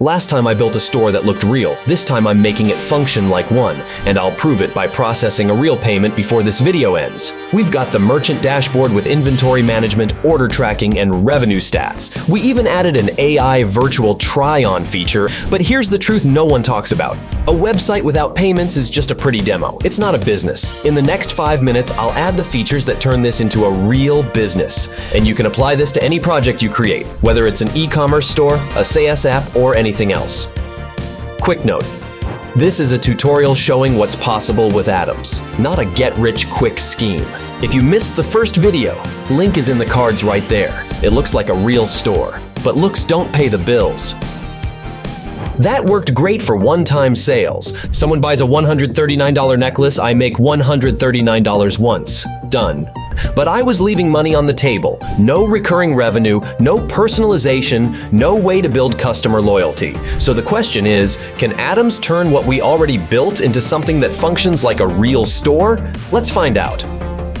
Last time I built a store that looked real. This time I'm making it function like one, and I'll prove it by processing a real payment before this video ends. We've got the merchant dashboard with inventory management, order tracking, and revenue stats. We even added an AI virtual try-on feature, but here's the truth no one talks about. A website without payments is just a pretty demo. It's not a business. In the next 5 minutes, I'll add the features that turn this into a real business. And you can apply this to any project you create, whether it's an e-commerce store, a SaaS app, or anything else. Quick note. This is a tutorial showing what's possible with Atoms, not a get-rich-quick scheme. If you missed the first video, link is in the cards right there. It looks like a real store, but looks don't pay the bills. That worked great for one-time sales. Someone buys a $139 necklace, I make $139 once. Done. But I was leaving money on the table. No recurring revenue, no personalization, no way to build customer loyalty. So the question is, can Atoms turn what we already built into something that functions like a real store? Let's find out.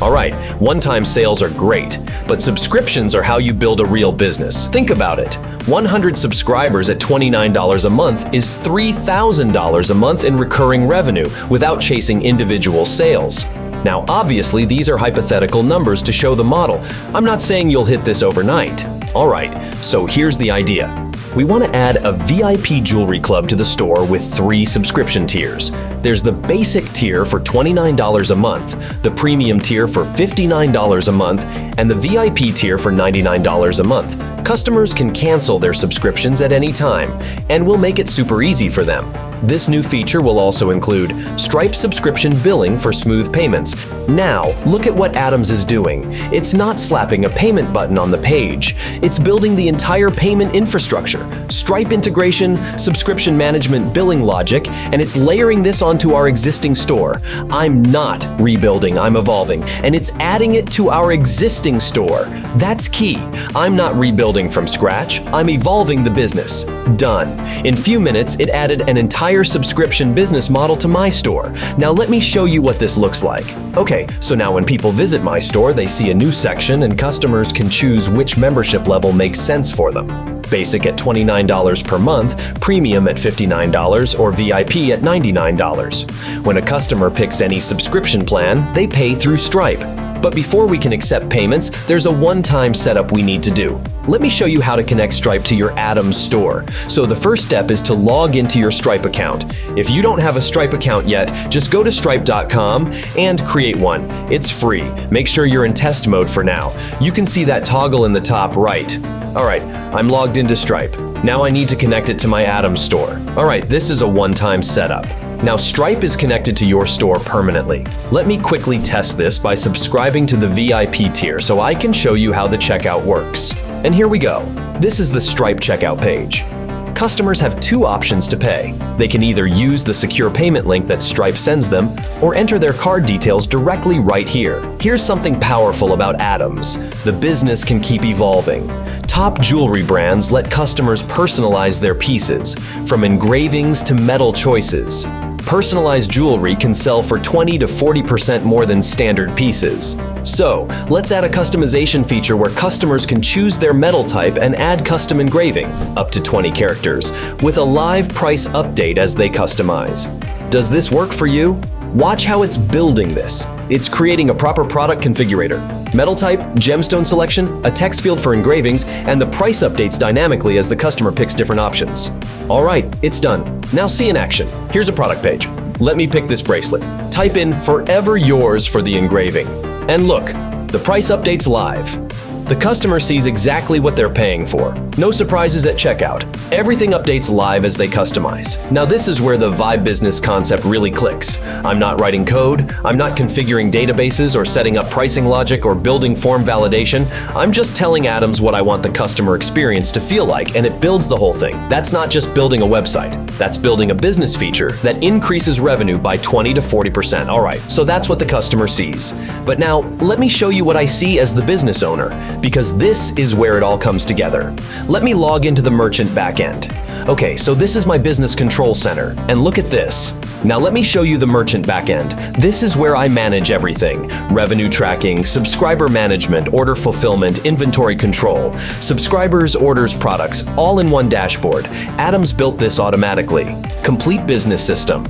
Alright, one-time sales are great, but subscriptions are how you build a real business. Think about it. 100 subscribers at $29 a month is $3,000 a month in recurring revenue without chasing individual sales. Now, obviously, these are hypothetical numbers to show the model. I'm not saying you'll hit this overnight. Alright, so here's the idea. We want to add a VIP jewelry club to the store with 3 subscription tiers. There's the basic tier for $29 a month, the premium tier for $59 a month, and the VIP tier for $99 a month. Customers can cancel their subscriptions at any time, and we'll make it super easy for them. This new feature will also include Stripe subscription billing for smooth payments. Now, look at what Atoms is doing. It's not slapping a payment button on the page. It's building the entire payment infrastructure, Stripe integration, subscription management billing logic, and it's layering this onto our existing store. I'm not rebuilding, I'm evolving, and it's adding it to our existing store. That's key. I'm not rebuilding from scratch, I'm evolving the business. Done. In few minutes, it added an entire subscription business model to my store. Now let me show you what this looks like. Okay, so now when people visit my store, they see a new section and customers can choose which membership level makes sense for them. Basic at $29 per month, Premium at $59, or VIP at $99. When a customer picks any subscription plan, they pay through Stripe. But before we can accept payments, there's a one-time setup we need to do. Let me show you how to connect Stripe to your Atoms store. So the first step is to log into your Stripe account. If you don't have a Stripe account yet, just go to stripe.com and create one. It's free. Make sure you're in test mode for now. You can see that toggle in the top right. Alright, I'm logged into Stripe. Now I need to connect it to my Atoms store. Alright, this is a one-time setup. Now Stripe is connected to your store permanently. Let me quickly test this by subscribing to the VIP tier so I can show you how the checkout works. And here we go. This is the Stripe checkout page. Customers have 2 options to pay. They can either use the secure payment link that Stripe sends them or enter their card details directly right here. Here's something powerful about Atoms. The business can keep evolving. Top jewelry brands let customers personalize their pieces, from engravings to metal choices. Personalized jewelry can sell for 20 to 40% more than standard pieces. So, let's add a customization feature where customers can choose their metal type and add custom engraving, up to 20 characters, with a live price update as they customize. Does this work for you? Watch how it's building this. It's creating a proper product configurator, metal type, gemstone selection, a text field for engravings, and the price updates dynamically as the customer picks different options. Alright, it's done. Now see in action. Here's a product page. Let me pick this bracelet. Type in "Forever Yours" for the engraving. And look, the price update's live. The customer sees exactly what they're paying for. No surprises at checkout. Everything updates live as they customize. Now this is where the vibebusiness concept really clicks. I'm not writing code, I'm not configuring databases or setting up pricing logic or building form validation. I'm just telling Atoms what I want the customer experience to feel like, and it builds the whole thing. That's not just building a website. That's building a business feature that increases revenue by 20 to 40%. Alright, so that's what the customer sees. But now, let me show you what I see as the business owner, because this is where it all comes together. Let me log into the merchant backend. Okay, so this is my business control center, and look at this. Now let me show you the merchant backend. This is where I manage everything: revenue tracking, subscriber management, order fulfillment, inventory control, subscribers, orders, products, all in one dashboard. Atoms built this automatically. Complete business system.